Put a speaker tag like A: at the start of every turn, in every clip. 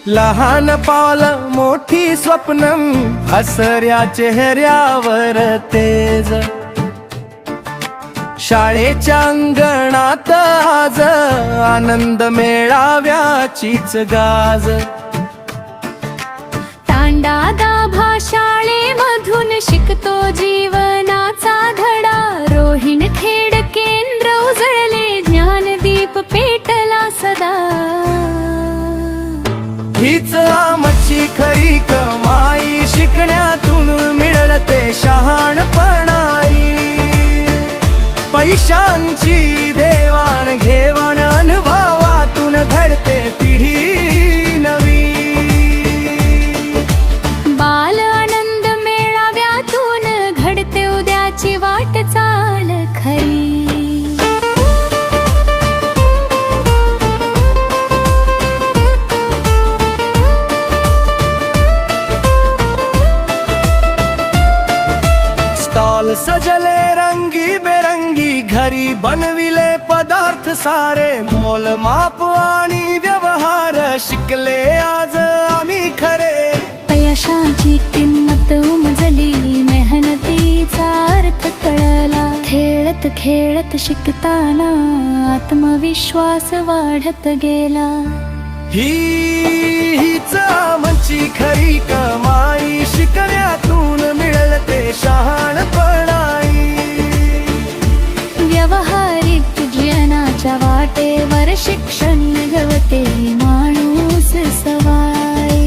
A: लहान पावल मोठी स्वप्न, हसऱ्या चेहऱ्यावर तेज. शाळेच्या अंगणात आज आनंद मेळाव्याचीच गाज.
B: तांडा दाभा शाळेमधून शिकतो जीवनाचा धडा. रोहिण खेड केंद्र उजळले, ज्ञानदीप पेटला सदा.
A: हीच आमची खरी कमाई, शिकण्यातून मिळते शहाणपणाई. पैशांची देवाण घेवाण अनुभवातून घडते पिढी नवी.
B: बाल आनंद मेळाव्यातून घडते उद्याची वाटचाल खरी.
A: स्टॉल सजले रंगी बेरंगी, घरी बनविले पदार्थ सारे. मोलमाप आणि व्यवहार शिकले आज आम्ही खरे.
B: यशाची किंमत उमजली, मेहनतीचा अर्थ कळला. खेळत खेळत शिकताना आत्मविश्वास वाढत गेला.
A: हीच आमची खरी कमाई, शिकण्यातून मिळते शहाणपणाई.
B: व्यवहारिक जीवनाच्या वाटेवर शिक्षण घडते माणूस सवाई.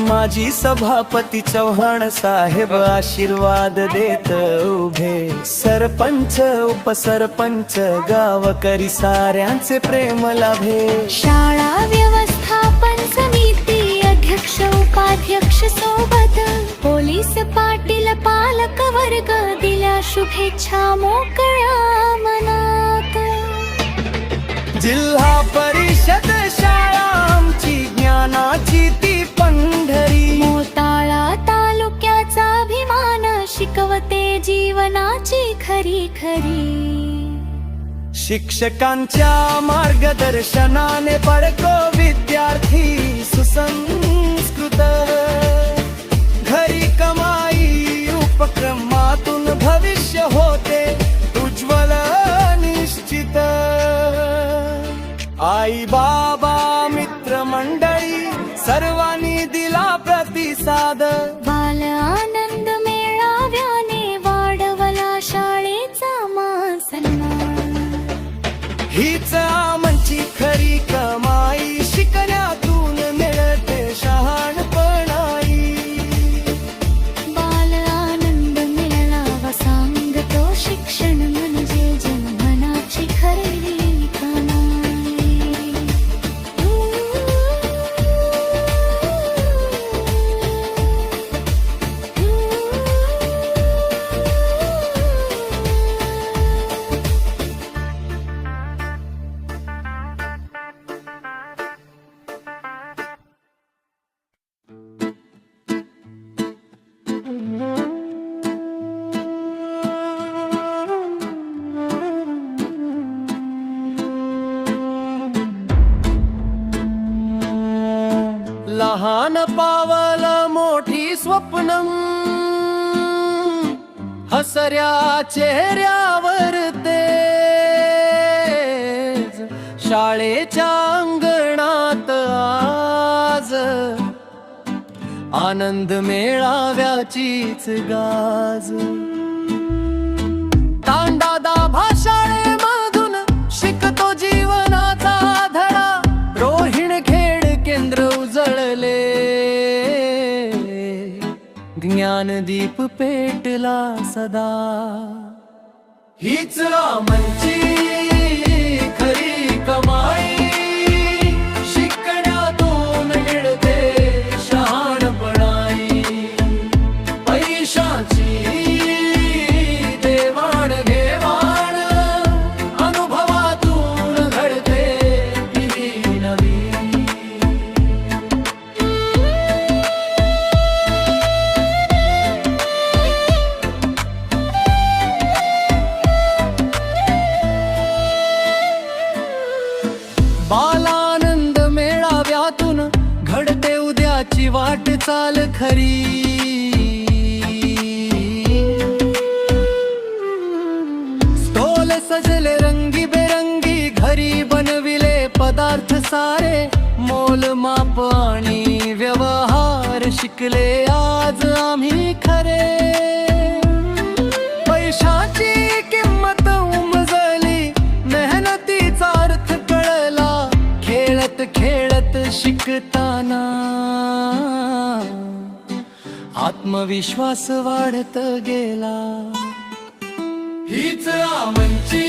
A: माजी सभापती चव्हाण साहेब आशीर्वाद देत उभे. सरपंच उपसरपंच गावकरी साऱ्यांचे प्रेम लाभे.
B: शाळा व्यवस्थापन समिती अध्यक्ष उपाध्यक्ष सोबत. पोलीस पाटील पालक वर्ग दिल्या शुभेच्छा मोकळ्या मनात.
A: जिल्हा परिषद शाळा आमची ज्ञानाची ती पंढरी.
B: मोताळा तालुक्याचा अभिमान, शिकवते जीवनाची खरी खरी.
A: शिक्षकांच्या मार्गदर्शनाने पडतो विद्यार्थी सुसंस्कृत. घरी कमाई उपक्रमातून भविष्य होते उज्ज्वल निश्चित. आई बाबा मित्र मंडळी सर्वांनी दिला प्रतिसाद.
B: बाल आनंद मेळाव्याने वाढवला शाळेचा मान सन्मान.
A: हीच आमची खरी कमाई, शिकण्यातून मिळते शहाणपणाई.
B: बाल आनंद मेळावा सांगतो, शिक्षण म्हणजे जीवनाची खरी कमाई.
A: लहान पावल मोठी स्वप्न, हसऱ्या चेहऱ्यावर तेज. शाळेच्या अंगणात आज आनंद मेळाव्याचीच गाज. तांडा दाभा शाळेमधून शिकतो जीवनाचा धडा. रोहिण खेड केंद्र उजळले, ज्ञानदीप पेटला सदा. हीच आमची खरी कमाई, शिकण्यातून मिळते शहाणपणाई. पैशाची देवाण घेवाण अनुभवातून घडते पिढी नवी. यशाची वाट चाल खरी. स्टॉल सजले रंगी बेरंगी, घरी बनविले पदार्थ सारे. मोलमाप आणि व्यवहार शिकले आज आम्ही खरे. पैशाची किंमत उमजली, मेहनतीचा अर्थ कळला. खेळत खेळत शिकताना आत्मविश्वास वाढत गेला. हीच आमची